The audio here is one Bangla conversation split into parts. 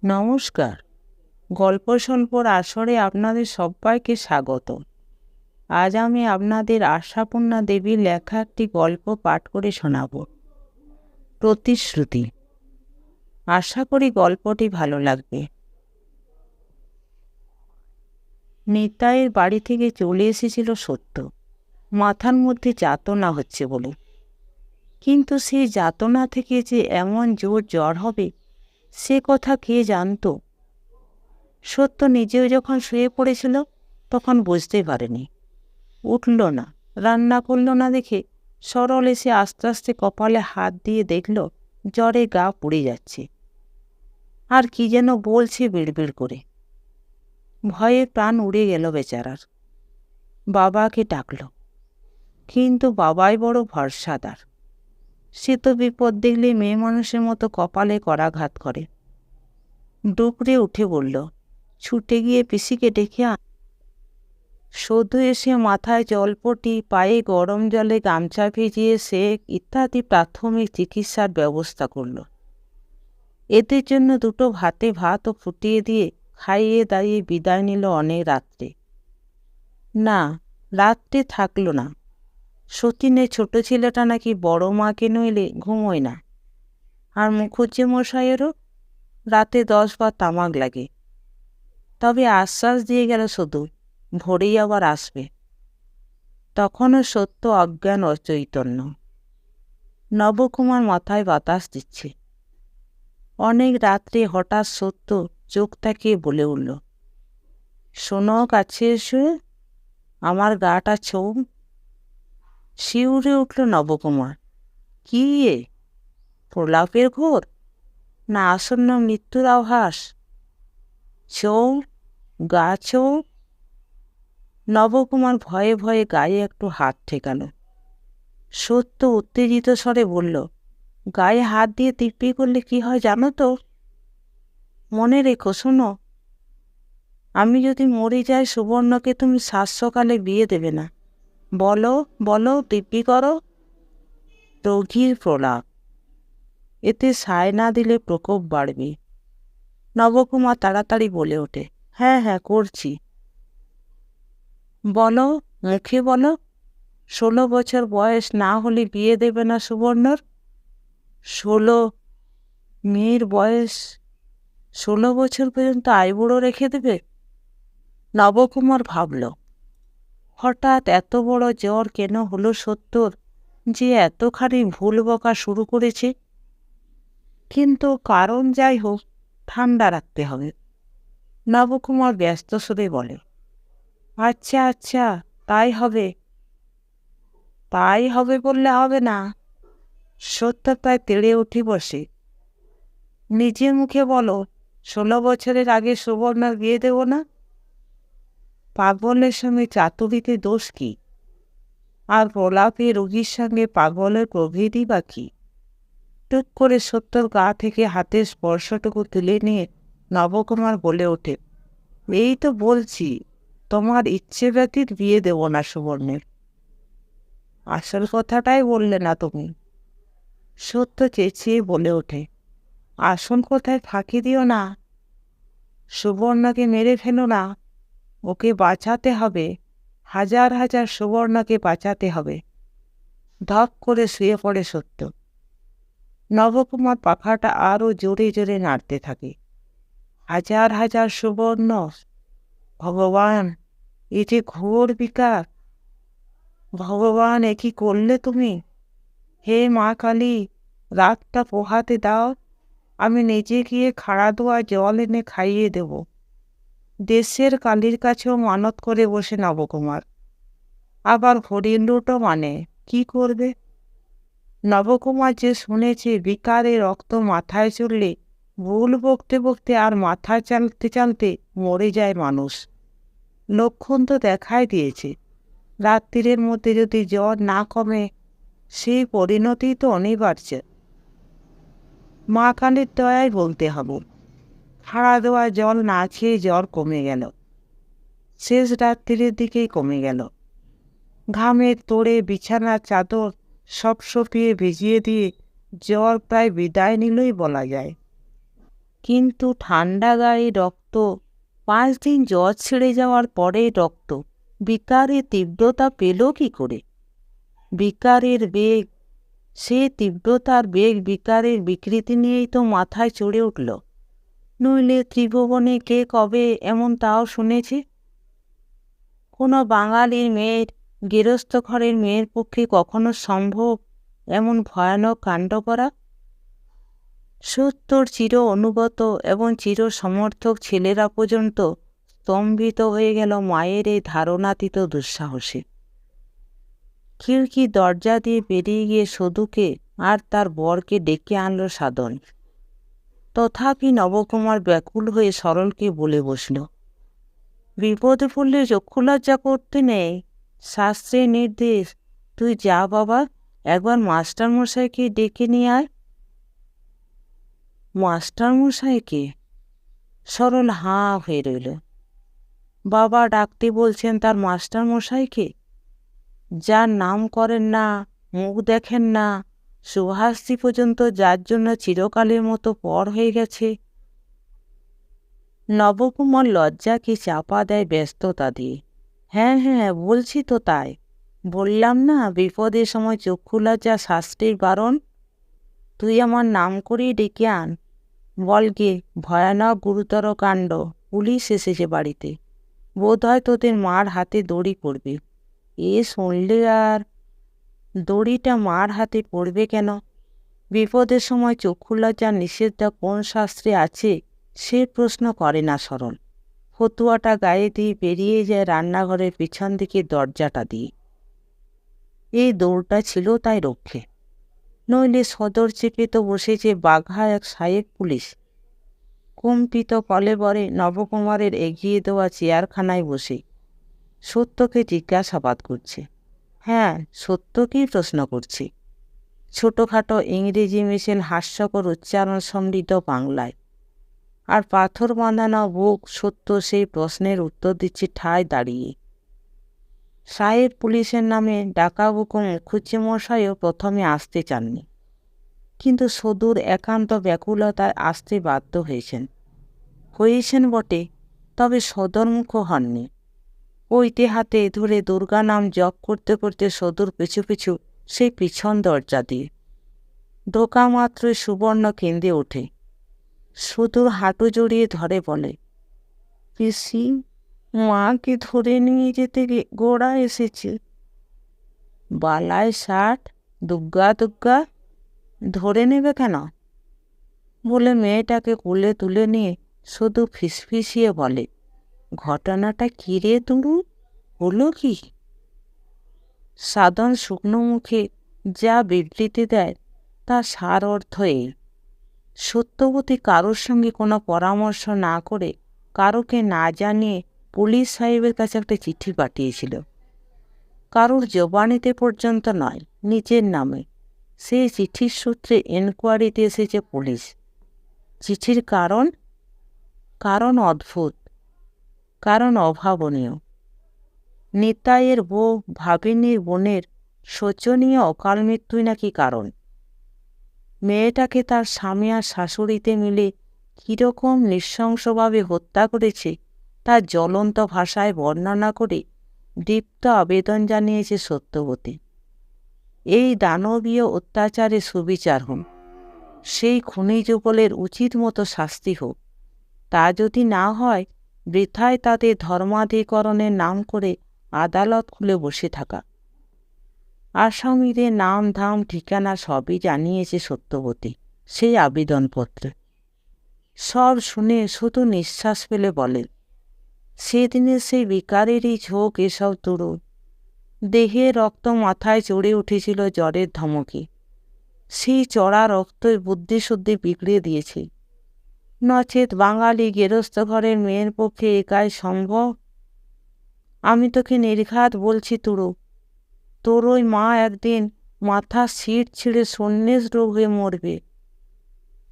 নমস্কার। গল্প স্বল্পর আসরে আপনাদের সবাইকে স্বাগত। আজ আমি আপনাদের আশাপূর্ণা দেবীর লেখা একটি গল্প পাঠ করে শোনাব। প্রতিশ্রুতি। আশা করি গল্পটি ভালো লাগবে। নিতাইয়ের বাড়ি থেকে চলে এসেছিল সত্য, মাথার মধ্যে যাতনা হচ্ছে বলে। কিন্তু সেই যাতনা থেকে যে এমন জোর জ্বর হবে সে কথা কে জানত। সত্য নিজেও যখন শুয়ে পড়েছিল তখন বুঝতে পারেনি। উঠল না, রান্না করল না দেখে সরল এসে আস্তে আস্তে কপালে হাত দিয়ে দেখল জ্বরে গা পুড়ে যাচ্ছে। আর কি যেন বলছে বিড়বিড় করে। ভয়ে প্রাণ উড়ে গেল বেচারার। বাবাকে ডাকল, কিন্তু বাবাই বড় ভরসাদার। সে তো বিপদ দেখলে মেয়ে মানুষের মতো কপালে করাঘাত করে। ডুকরে উঠে বলল, ছুটে গিয়ে পিসিকে ডেকে আন। শুধু এসে মাথায় জলপটি, পায়ে গরম জলে গামছা ভিজিয়ে সেক ইত্যাদি প্রাথমিক চিকিৎসার ব্যবস্থা করল। এদের জন্য দুটো ভাতে ভাতও ফুটিয়ে দিয়ে খাইয়ে দাইয়ে বিদায় নিল অনেক রাত্রে। না, রাত্রে থাকল না। সতীনের ছোট ছেলেটা নাকি বড় মাকে নইলে ঘুমোয় না। আর মুখুজ্জে মশাইয়েরও রাতে 10 বার তামাক লাগে। তবে আশ্বাস দিয়ে গেল শুধু ভোরেই আবার আসবে। তখনও সত্য অজ্ঞান অচৈতন্য। নবকুমার মাথায় বাতাস দিচ্ছে। অনেক রাত্রে হঠাৎ সত্য চোখ তাকিয়ে বলে উঠল, শোনো, কাছে এসে আমার গাটা ছৌ। শিউরে উঠল নবকুমার। কি এ? প্রলাপের ঘোর, না আসন্ন মৃত্যুর আভাস? ছৌ, গা ছৌ। নবকুমার ভয়ে ভয়ে গায়ে একটু হাত ঠেকাল। সত্য উত্তেজিত স্বরে বলল, গায়ে হাত দিয়ে দিব্যি করলে কি হয় জানো তো? মনে রেখো, শোনো, আমি যদি মরে যাই সুবর্ণকে তুমি সাত বিয়ে দেবে না। বলো বলো, দিব্যি করো। রোগীর প্রলাপ, এতে সায় না দিলে প্রকোপ বাড়বে। নবকুমার তাড়াতাড়ি বলে ওঠে, হ্যাঁ হ্যাঁ করছি। বলো, মুখে বলো। 16 বছর বয়স না হলে বিয়ে দেবে না সুবর্ণর? 16? মেয়ের বয়স 16 বছর পর্যন্ত আইবুড়ো রেখে দেবে? নবকুমার ভাবল, হঠাৎ এত বড় জ্বর কেন হলো সত্যর যে এতখানি ভুল বকা শুরু করেছে? কিন্তু কারণ যাই হোক, ঠান্ডা রাখতে হবে। নবকুমার ব্যস্ত সুরে বলে, আচ্ছা আচ্ছা, তাই হবে। তাই হবে বললে হবে না। সত্য প্রায় তেড়ে উঠে বসে। নিজের মুখে বলো, 16 বছরের আগে সুবর্ণার বিয়ে দেব না। পাগলের সঙ্গে চাতুরিতে দোষ কি? আর প্রলাপে রোগীর সঙ্গে পাগলের প্রভেদই বা কি? টুক করে সত্যর গা থেকে হাতের স্পর্শটুকু তুলে নিয়ে নবকুমার বলে ওঠে, এই তো বলছি, তোমার ইচ্ছে ব্যতীত বিয়ে দেব না সুবর্ণের। আসল কথাটাই বললে না তুমি। সত্য চেঁচিয়ে বলে ওঠে, আসল কথায় ফাঁকি দিও না। সুবর্ণাকে মেরে ফেলো না। ওকে বাঁচাতে হবে। হাজার হাজার সুবর্ণাকে বাঁচাতে হবে। ধপ করে শুয়ে পড়ে সত্য। নবকুমার পাখাটা আরো জোরে জোরে নাড়তে থাকে। হাজার হাজার সুবর্ণ! ভগবান, এ যে ঘোর বিকার! ভগবান, এ কি করলে তুমি? হে মা কালী, রাতটা পোহাতে দাও। আমি নিজে গিয়ে খাড়া দোয়া জল এনে খাইয়ে দেব। দেশের কালীর কাছেও মানত করে বসে নবকুমার। আবার হরিণ লুটো মানে কি করবে? নবকুমার যে শুনেছে বিকারে রক্ত মাথায় চড়লে ভুল বকতে বকতে আর মাথা চালতে চালতে মরে যায় মানুষ। লক্ষণ তো দেখাই দিয়েছে। রাত্রির মধ্যে যদি জ্বর না কমে, সেই পরিণতি তো অনিবার্য। মা কালীর দয়ায় বলতে হবে। খাড়া দেওয়া জল না খেয়ে জ্বর কমে গেল। শেষ রাত্রির দিকেই কমে গেল। ঘামের তোড়ে বিছানার চাদর সব সপিয়ে ভিজিয়ে দিয়ে জ্বর প্রায় বিদায় নিলই বলা যায়। কিন্তু ঠান্ডা গায়ে রক্ত, 5 দিন জ্বর ছেড়ে যাওয়ার পরে রক্ত বিকারের তীব্রতা পেল কি করে? বিকারের বেগ, সে তীব্রতার বেগ বিকারের বিকৃতি নিয়েই তো মাথায় চড়ে উঠল। নইলে ত্রিভুবনে কে কবে এমন তাও শুনেছে? কোনো বাঙালির মেয়ের, গেরস্থ ঘরের মেয়ের পক্ষে কখনো সম্ভব এমন ভয়ানক কাণ্ড করা? সত্যর চির অনুগত এবং চির সমর্থক ছেলেরা পর্যন্ত স্তম্ভিত হয়ে গেল মায়ের এই ধারণাতীত দুঃসাহসে। খিড়কি দরজা দিয়ে বেরিয়ে গিয়ে সধুকে আর তার বরকে ডেকে আনল সাধন। তথাপি নবকুমার ব্যাকুল হয়ে সরলকে বলে বসল, বিপদে পড়লে চক্ষুলজ্জা করতে নেই, শাস্ত্রের নির্দেশ। তুই যা বাবা, একবার মাস্টারমশাইকে ডেকে নিয়ে আয়। মাস্টারমশাইকে? সরল হাঁ হয়ে রইল। বাবা ডাকতে বলছেন তার মাস্টারমশাইকে? যার নাম করেন না, মুখ দেখেন না, সুহাস্তি পর্যন্ত যার জন্য চিরকালের মতো পর হয়ে গেছে। নবকুমার লজ্জাকে চাপা দেয় ব্যস্ততা দিয়ে। হ্যাঁ হ্যাঁ, বলছি তো তাই। বললাম না, বিপদের সময় চক্ষু লজ্জা শাস্ত্রের বারণ। তুই আমার নাম করেই ডেকে আন। বলগে, ভয়ানক গুরুতর কাণ্ড, পুলিশ এসেছে বাড়িতে, বোধ হয় তোদের মার হাতে দড়ি পড়বে। এ শুনলে আর? দড়িটা মার হাতে পড়বে কেন? বিপদের সময় চক্ষু লজ্জার নিষেধটা কোন শাস্ত্রে আছে সে প্রশ্ন করে না সরল। ফতুয়াটা গায়ে দিয়ে বেরিয়ে যায় রান্নাঘরের পিছন দিকে দরজাটা দিয়ে। এই দৌড়টা ছিল তাই রক্ষে, নইলে সদর চেপে তো বসেছে বাঘা এক সাহেব পুলিশ। কম্পিত কলেবরে নবকুমারের এগিয়ে দেওয়া চেয়ারখানায় বসে সত্যকে জিজ্ঞাসাবাদ করছে। হ্যাঁ, সত্যকেই প্রশ্ন করছে, ছোটোখাটো ইংরেজি মিশেল হাস্যকর উচ্চারণ সমৃদ্ধ বাংলায়। আর পাথর বাঁধানো বুক সত্য সেই প্রশ্নের উত্তর দিচ্ছে ঠায় দাঁড়িয়ে। সাহেব পুলিশের নামে ডাকাবুকো মুখুজ্জেমশাইও প্রথমে আসতে চাননি, কিন্তু সদূর একান্ত ব্যাকুলতায় আসতে বাধ্য হয়েছেন বটে, তবে সদরমুখ হননি। ওইতে হাতে ধরে দুর্গা নাম জপ করতে করতে সদূর পিছু পিছু সেই পিছন দরজা দিয়ে ঢোকা মাত্রই সুবর্ণ কেঁদে ওঠে। সদূর হাঁটু জড়িয়ে ধরে বলে, পিসি, মাকে ধরে নিয়ে যেতে গোড়া এসেছে। বালায় 60, দুগ্গা দুগ্গা, ধরে নেবে কেন? বলে মেয়েটাকে কোলে তুলে নিয়ে শুধু ফিসফিসিয়ে বলে, ঘটনাটা কী রে তুরু, হলো কি? সাধন শুকনো মুখে যা বিবৃতি দেয় তার সার অর্থ এই, সত্যবতী কারোর সঙ্গে কোনো পরামর্শ না করে, কারোকে না জানিয়ে পুলিশ সাহেবের কাছে একটা চিঠি পাঠিয়েছিল। কারোর জবানিতে পর্যন্ত নয়, নিজের নামে। সেই চিঠির সূত্রে এনকোয়ারিতে এসেছে পুলিশ। চিঠির কারণ অদ্ভুত, কারণ অভাবনীয়। নিতাইয়ের বউ ভাবিনীর বোনের শোচনীয় অকাল মৃত্যুই নাকি কারণ। মেয়েটাকে তার স্বামী আর শাশুড়িতে মিলে কীরকম নৃশংসভাবে হত্যা করেছে তার জ্বলন্ত ভাষায় বর্ণনা করে দীপ্ত আবেদন জানিয়েছে সত্যবতী। এই দানবীয় অত্যাচারে সুবিচার হোক, সেই খুনি যুগলের উচিত মতো শাস্তি হোক। তা যদি না হয়, বৃথায় তাদের ধর্মাধিকরণের নাম করে আদালত খুলে বসে থাকা। আসামিদের নাম ধাম ঠিকানা সবই জানিয়েছে সত্যবতী সেই আবেদনপত্রে। সব শুনে শুধু নিঃশ্বাস ফেলে বলেন, সেদিনের সেই বিকারেরই ঝোঁক এসব তুরু। দেহে রক্ত মাথায় চড়ে উঠেছিল জ্বরের ধমকে। সেই চড়া রক্তই বুদ্ধিশুদ্ধি বিগড়ে দিয়েছে। নচেত বাঙালি গেরস্থ ঘরের মেয়ের পক্ষে একাই সম্ভব? আমি তোকে নির্ঘাত বলছি তুরু, তোর ওই মা একদিন মাথা সিট ছিঁড়ে সন্ন্যাস রোগ হয়ে মরবে।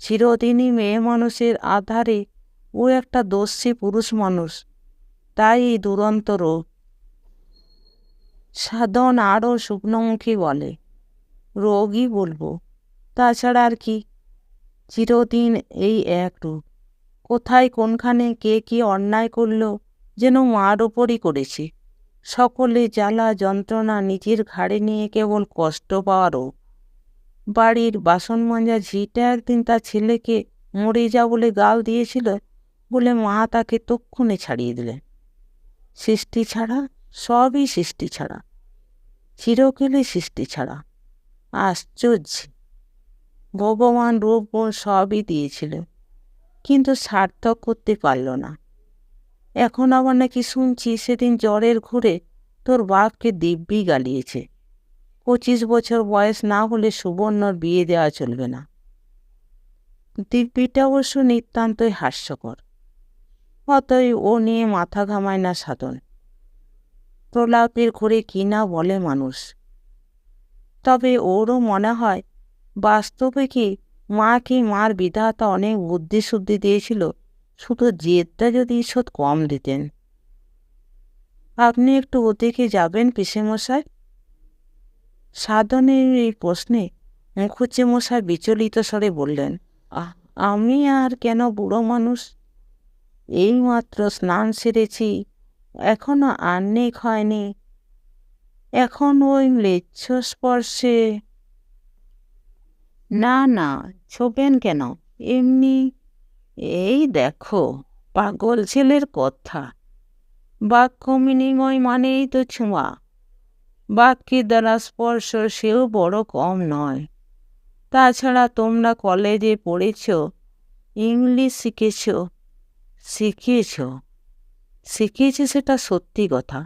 চিরদিনই মেয়ে মানুষের আধারে ও একটা দস্যি পুরুষ মানুষ, তাই এই দুরন্ত রোগ। সাধন আরও শুকনোমুখী বলে, রোগই বলবো, তাছাড়া আর কি? চিরদিন এই এক রূপ, কোথায় কোনখানে কে কি অন্যায় করল যেন মার ওপরই করেছে। সকলে জ্বালা যন্ত্রণা নিজের ঘাড়ে নিয়ে কেবল কষ্ট পাওয়ারও। বাড়ির বাসন মাজা ঝিটা একদিন তার ছেলেকে মরে যা বলে গাল দিয়েছিল বলে মা তাকে তক্ষণে ছাড়িয়ে দিলেন। সৃষ্টি ছাড়া, সবই সৃষ্টি ছাড়া, চিরকালই সৃষ্টি ছাড়া। আশ্চর্য! ভগবান রূপ গুণ সবই দিয়েছিল, কিন্তু সার্থক করতে পারল না। এখন আবার নাকি শুনছি সেদিন জ্বরের ঘুরে তোর বাপকে দিব্যি গালিয়েছে। 25 বছর বয়স না হলে সুবর্ণর বিয়ে দেওয়া চলবে না। দিব্যিটা অবশ্য নিতান্তই হাস্যকর, অতই ও নিয়ে মাথা ঘামায় না সাধন। প্রলাপের ঘুরে কি না বলে মানুষ। তবে ওরও মনে হয় বাস্তবে কি মার বিধাতা অনেক বুদ্ধি শুদ্ধি দিয়েছিল, শুধু জেদটা যদি ঈষৎ কম দিতেন। আপনি একটু ওদিকে যাবেন পিসেমশাই? সাধনের এই প্রশ্নে মুখুজ্জেমশাই বিচলিত স্বরে বললেন, আমি আর কেন বুড়ো মানুষ, এইমাত্র স্নান সেরেছি, এখনো আহ্নিক হয়নি, এখন ওই ম্লেচ্ছ স্পর্শে। না না, ছোবেন কেন, এমনি। এই দেখো, পাগল ছেলের কথা। বাক্য বিনিময় মানেই তো ছোঁয়া। বাক্যের দ্বারা স্পর্শ সেও বড় কম নয়। তাছাড়া তোমরা কলেজে পড়েছ, ইংলিশ শিখেছ সেটা সত্যি কথা,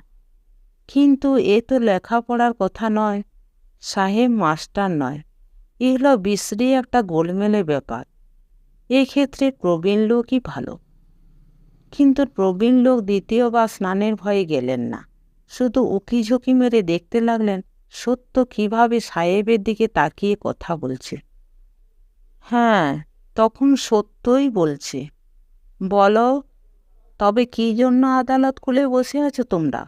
কিন্তু এ তো লেখাপড়ার কথা নয়, সাহেব মাস্টার নয়, এগুলো বিশ্রী একটা গোলমেলে ব্যাপার। এক্ষেত্রে প্রবীণ লোকই ভালো। কিন্তু প্রবীণ লোক দ্বিতীয়বার স্নানের ভয়ে গেলেন না, শুধু উকি ঝুঁকি মেরে দেখতে লাগলেন সত্য কিভাবে সাহেবের দিকে তাকিয়ে কথা বলছে। হ্যাঁ, তখন সত্যই বলছে। বলো, তবে কি জন্য আদালত খুলে বসে আছো তোমরা?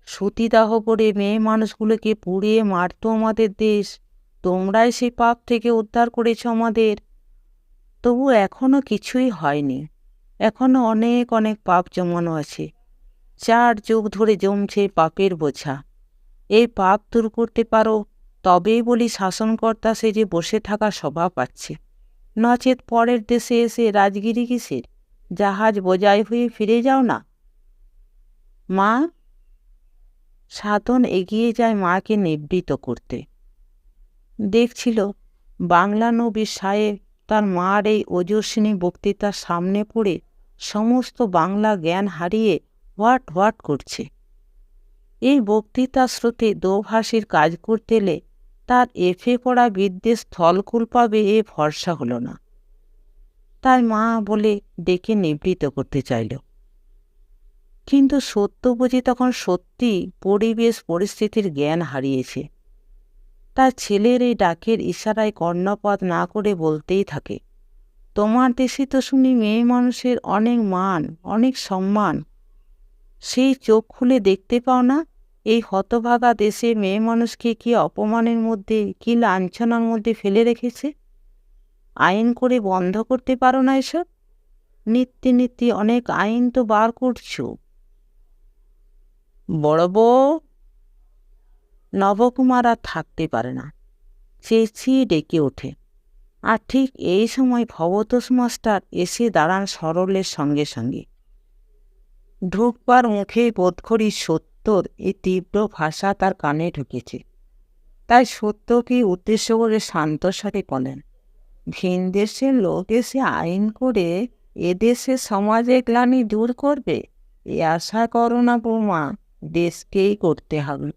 সতীদাহ করে মেয়ে মানুষগুলোকে পুড়িয়ে মারতো আমাদের দেশ, তোমরাই সেই পাপ থেকে উদ্ধার করেছ আমাদের। তবু এখনো কিছুই হয়নি, এখনো অনেক অনেক পাপ জমানো আছে। 4 যুগ ধরে জমছে পাপের বোঝা। এই পাপ দূর করতে পারো, তবেই বলি শাসনকর্তা সেজে বসে থাকা স্বভাব পাচ্ছে। নচেত পরের দেশে এসে রাজগিরি কিসের? জাহাজ বোঝাই হয়ে ফিরে যাও না। মা! সাধন এগিয়ে যায় মাকে নিবৃত্ত করতে। দেখছিল বাংলা নবী সাহেব তার মার এই ওজস্বিনী বক্তৃতার সামনে পড়ে সমস্ত বাংলা জ্ঞান হারিয়ে হোয়াট হোয়াট করছে। এই বক্তৃতা স্রোতে দোভাষীর কাজ করতে এলে তার এফে পড়া বিদ্বেষ স্থলকুল পাবে এ ভরসা হলো না। তাই মা বলে ডেকে নিবৃত্ত করতে চাইল। কিন্তু সত্য বুঝি তখন সত্যি পরিবেশ পরিস্থিতির জ্ঞান হারিয়েছে। তার ছেলের এই ডাকের ইশারায় কর্ণপাত না করে বলতেই থাকে, তোমার দেশে তো শুনি মেয়ে মানুষের অনেক মান, অনেক সম্মান। সেই চোখ খুলে দেখতে পাও না এই হতভাগা দেশে মেয়ে মানুষকে কি অপমানের মধ্যে, কি লাঞ্ছনার মধ্যে ফেলে রেখেছে? আইন করে বন্ধ করতে পারো না এসব? নিত্যি নিত্যি অনেক আইন তো বার করছো। বড় বউ! নবকুমার আর থাকতে পারে না, চেঁচিয়ে ডেকে ওঠে। আর ঠিক এই সময় ভবতোষ মাস্টার এসে দাঁড়ান সরলের সঙ্গে সঙ্গে। ঢুকবার মুখে বোধ করি সত্যর এই তীব্র ভাষা তার কানে ঢুকেছে। তাই সত্যকে উদ্দেশ্য করে শান্ত স্বরে বলেন, ভিন দেশের লোক এসে আইন করে এদেশের সমাজে গ্লানি দূর করবে, এ আশা করো না বৌমা, দেশকেই করতে হবে।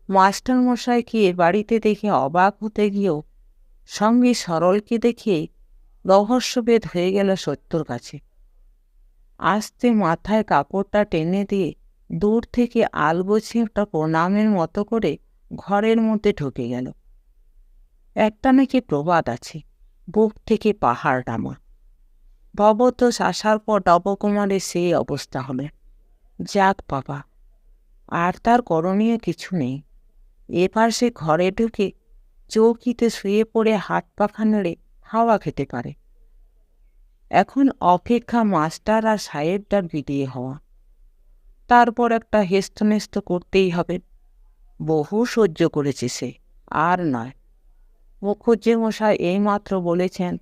মাস্টারমশাইকে বাড়িতে দেখে অবাক হতে গিয়েও সঙ্গে সরলকে দেখে রহস্যভেদ হয়ে গেল সত্যর কাছে। আস্তে মাথায় কাপড়টা টেনে দিয়ে দূর থেকে আলগোছে একটা প্রণামের মতো করে ঘরের মধ্যে ঢুকে গেল। একটা নাকি প্রবাদ আছে, বুক থেকে পাহাড় নামা। ভবতোষ আসার পর নবকুমারের সেই অবস্থা হবে। যাক বাবা, আর তার করণীয় কিছু নেই। এবার সে ঘরে ঢুকে চৌকিতে শুয়ে পড়ে হাত পাখা নেড়ে হাওয়া খেতে পারে। এখন অপেক্ষা মাস্টার আর সাহেবটার বিদায় হওয়া। তারপর একটা হেস্তনেস্ত করতেই হবে। বহু সহ্য করেছে সে, আর নয়। মুখুজ্জে মশাই এইমাত্র বলেছেন,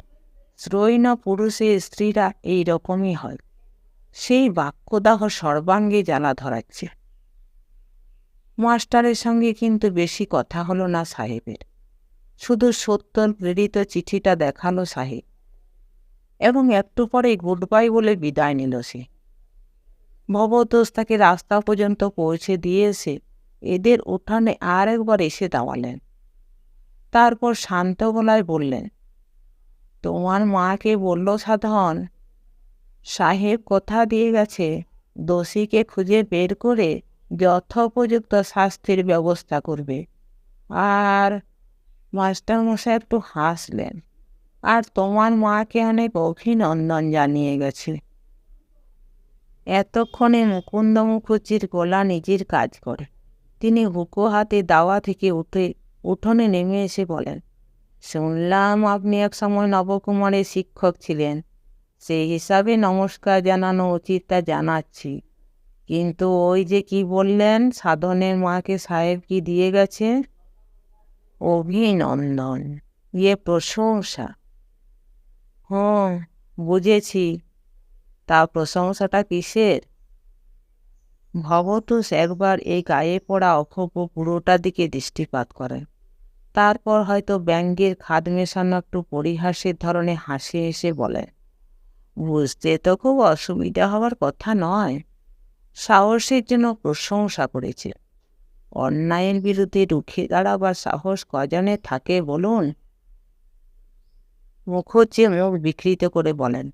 শ্রৈণ পুরুষের স্ত্রীরা এই রকমই হয়। সেই বাক্যদাহ সর্বাঙ্গে জ্বালা ধরাচ্ছে। মাস্টারের সঙ্গে কিন্তু বেশি কথা হলো না সাহেবের। শুধু সত্যর প্রেরিত চিঠিটা দেখালো সাহেব, এবং একটু পরে গুড বাই বলে বিদায় নিল সে। ভবতোষ তাকে রাস্তা পর্যন্ত পৌঁছে দিয়ে এসে এদের উঠানে আর একবার এসে দাঁড়ালেন। তারপর শান্ত গলায় বললেন, তোমার মাকে বলল সাধন, সাহেব কথা দিয়ে গেছে দোষীকে খুঁজে বের করে যথোপযুক্ত শাস্তির ব্যবস্থা করবে। আর মাস্টারমশাই একটু হাসলেন, আর তোমার মাকে অনেক অভিনন্দন জানিয়ে গেছে। এতক্ষণে মুকুন্দ মুখুজ্জির গলা নিজের কাজ করে। তিনি হুঁকো হাতে দাওয়া থেকে উঠে উঠোনে নেমে এসে বলেন, শুনলাম আপনি এক সময় নবকুমারের শিক্ষক ছিলেন। সেই হিসাবে নমস্কার জানানো উচিত, তা জানাচ্ছি। কিন্তু ওই যে কি বললেন, সাধনের মাকে সাহেব কি দিয়ে গেছে? অভিনন্দন, প্রশংসা। হুম, বুঝেছি। তা প্রশংসাটা কিসের? ভবতোষ একবার এই গায়ে পড়া অক্ষোভ্য পুরোটার দিকে দৃষ্টিপাত করেন। তারপর হয়তো ব্যঙ্গের খাদ মেশানো একটু পরিহাসের ধরনে হাসি এসে বলেন, বুঝতে তো খুব অসুবিধা হওয়ার কথা নয়। সাহসের জন্য প্রশংসা করেছে। অন্যায়ের বিরুদ্ধে রুখে দাঁড়াবার সাহস কজনে থাকে বলুন? মুখুজ্জে মুখ বিকৃত করে বলেন,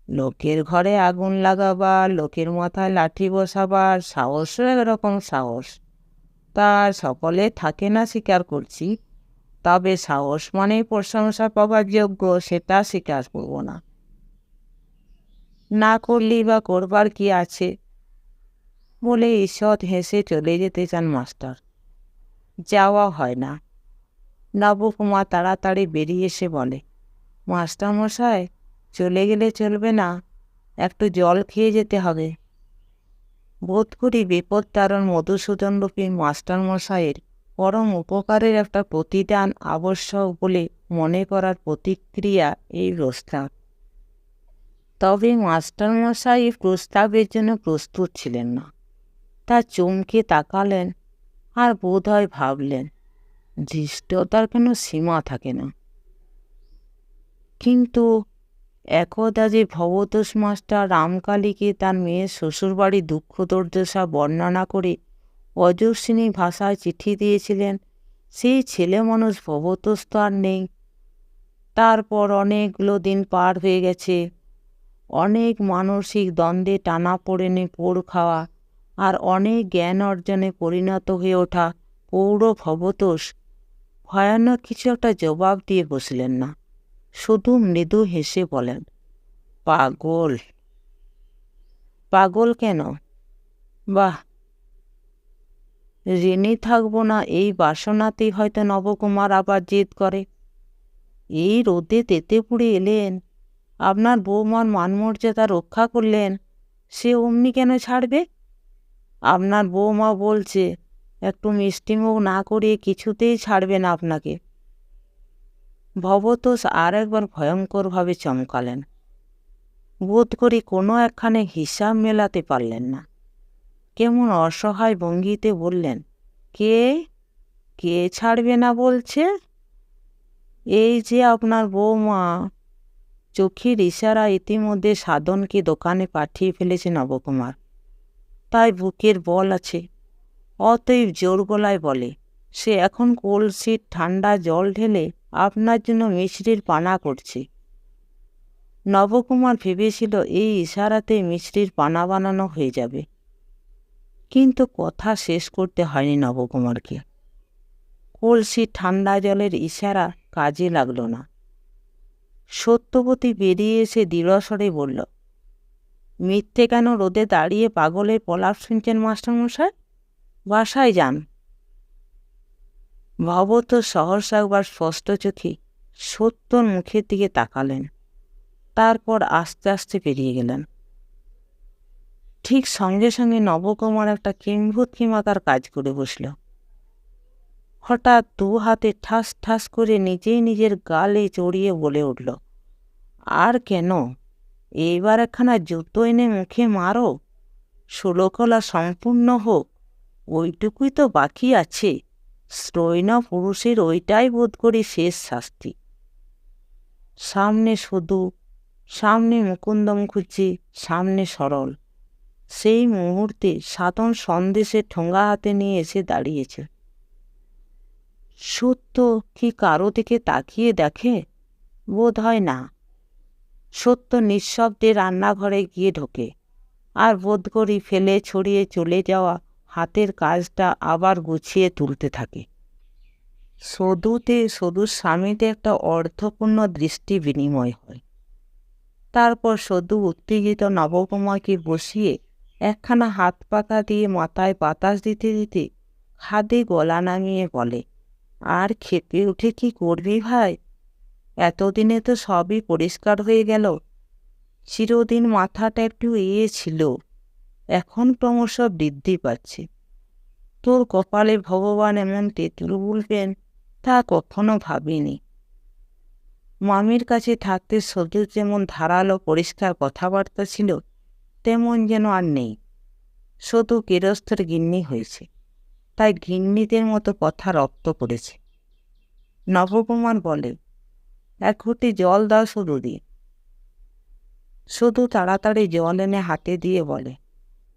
লোকের ঘরে আগুন লাগাবার, লোকের মাথায় লাঠি বসাবার সাহসও একরকম সাহস। তা সকলে থাকে না স্বীকার করছি, তবে সাহস মানেই প্রশংসা পাবার যোগ্য, সেটা স্বীকার করব না। না করলেই বা করবার কি আছে বলে ঈষৎ হেসে চলে যেতে চান মাস্টার। যাওয়া হয় না। নবকুমার তাড়াতাড়ি বেরিয়ে এসে বলে, মাস্টারমশাই, চলে গেলে চলবে না, একটু জল খেয়ে যেতে হবে। বোধ করি বিপদ তারণ মধুসূদনরূপী মাস্টারমশাইয়ের পরম উপকারের একটা প্রতিদান আবশ্যক বলে মনে করার প্রতিক্রিয়া এই প্রস্তাব। তবে মাস্টারমশাই এই প্রস্তাবের জন্য প্রস্তুত ছিলেন না। তা চমকে তাকালেন, আর বোধহয় ভাবলেন, ধৃষ্টতার কোনো সীমা থাকে না। কিন্তু একদা যে ভবতোষ মাস্টার রামকালীকে তার মেয়ের শ্বশুরবাড়ির দুঃখ দুর্দশা বর্ণনা করে অজস্বিনী ভাষায় চিঠি দিয়েছিলেন, সেই ছেলে মানুষ ভবতোষ তো আর নেই। তারপর অনেকগুলো দিন পার হয়ে গেছে। অনেক মানসিক দ্বন্দ্বে টানা পড়েনে পোড় খাওয়া, আর অনেক জ্ঞান অর্জনে পরিণত হয়ে ওঠা পৌর ভবতোষ ভয়ানক কিছু একটা জবাব দিয়ে বসলেন না। শুধু মৃদু হেসে বলেন, পাগল। পাগল কেন? বাহ, ঋণী থাকবো না এই বাসনাতেই হয়তো নবকুমার আবার জেদ করে। এই রোদে তেতে পুড়ে এলেন, আপনার বৌমার মানমর্যাদা রক্ষা করলেন, সে অমনি কেন ছাড়বে? আপনার বৌমা বলছে একটু মিষ্টিমুখ না করিয়ে কিছুতেই ছাড়বে না আপনাকে। ভবতোষ আর একবার ভয়ঙ্করভাবে চমকালেন। বোধ করি কোনো একখানে হিসাব মেলাতে পারলেন না। কেমন অসহায় ভঙ্গিতে বললেন, কে কে ছাড়বে না বলছে? এই যে আপনার বৌমা। চোখের ইশারা ইতিমধ্যে সাধনকে দোকানে পাঠিয়ে ফেলেছে নবকুমার। তাই বুকের বল আছে, অতএব জোর গলায় বলে, সে এখন কলসির ঠান্ডা জল ঢেলে আপনার জন্য মিছরির পানা করছে। নবকুমার ভেবেছিল এই ইশারাতে মিছরির পানা বানানো হয়ে যাবে, কিন্তু কথা শেষ করতে হয়নি নবকুমারকে। কলসির ঠান্ডা জলের ইশারা কাজে লাগলো না। সত্যবতী বেরিয়ে এসে দৃঢ়স্বরে বলল, মিথ্যে কেন রোদে দাঁড়িয়ে পাগলের প্রলাপ শুনছেন মাস্টারমশাই? বাসায় যান। ভবতোষ সহসা একবার স্পষ্ট চোখে সত্যর মুখের দিকে তাকালেন। তারপর আস্তে আস্তে বেরিয়ে গেলেন। ঠিক সঙ্গে সঙ্গে নবকুমার একটা কিম্ভূত কিমাতার কাজ করে বসল। হঠাৎ দু হাতে ঠাস ঠাস করে নিজেই নিজের গালে জড়িয়ে বলে উঠল, আর কেন, এইবার একখানা জুতো এনে মুখে মারো, 16 কলা সম্পূর্ণ হোক, ওইটুকুই তো বাকি আছে। স্ত্রৈণ পুরুষের ওইটাই বোধ করি শেষ শাস্তি। সামনে শুধু, সামনে মুকুন্দ মুখুজ্জি, সামনে সরল। সেই মুহূর্তে সাধন সন্দেশের ঠোঙা হাতে নিয়ে এসে দাঁড়িয়েছে। সত্য কি কারো দিকে তাকিয়ে দেখে? বোধ হয় না। সত্য নিঃশব্দে রান্নাঘরে গিয়ে ঢোকে, আর বোধ করি ফেলে ছড়িয়ে চলে যাওয়া হাতের কাজটা আবার গুছিয়ে তুলতে থাকে। সদুর স্বামীতে একটা অর্থপূর্ণ দৃষ্টি বিনিময় হয়। তারপর সদু উত্তেজিত নবকুমারকে বসিয়ে একখানা হাত পাতা দিয়ে মাথায় বাতাস দিতে দিতে খাদে গলা নামিয়ে বলে, আর খেপে উঠে কি করবি ভাই? এতদিনে তো সবই পরিষ্কার হয়ে গেল। চিরদিন মাথাটা একটু ছিল, এখন ক্রমশ বৃদ্ধি পাচ্ছে। তোর কপালে ভগবান এমন তেঁতুল বলবেন তা কখনো ভাবিনি। মামির কাছে থাকতে সদুর যেমন ধারালো পরিষ্কার কথাবার্তা ছিল, তেমন যেন আর নেই। সদু গেরস্থের গিন্নি হয়েছে, তাই গিন্নিদের মতো কথা রপ্ত করেছে। নবকুমার বলে, এক ঘটি জল দাও সদুদি। সদু তাড়াতাড়ি জল এনে হাতে দিয়ে বলে,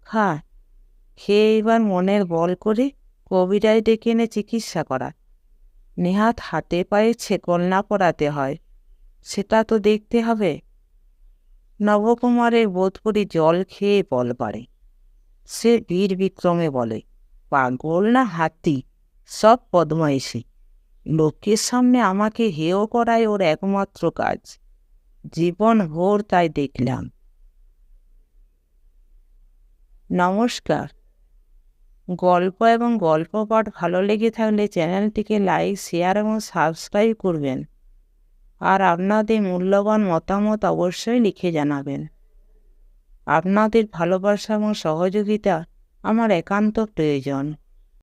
খা, খেয়ে এবার মনের বল করে কবিরাজ ডেকে এনে চিকিৎসা করা। নেহাত হাতে পায়ে ছেকল না পরাতে হয়, সেটা তো দেখতে হবে। নবকুমারের বোধ করি জল খেয়ে বল বাড়ে। সে বীর বিক্রমে বলে, পাগল না হাতি, সব বদমাইশি। লোকের সামনে আমাকে হেয় করাই ওর একমাত্র কাজ। জীবন ভোর তাই দেখলাম। নমস্কার। গল্প এবং গল্প পাঠ ভালো লেগে থাকলে চ্যানেলটিকে লাইক, শেয়ার এবং সাবস্ক্রাইব করবেন। আর আপনাদের মূল্যবান মতামত অবশ্যই লিখে জানাবেন। আপনাদের ভালোবাসা এবং সহযোগিতা আমার একান্ত প্রয়োজন।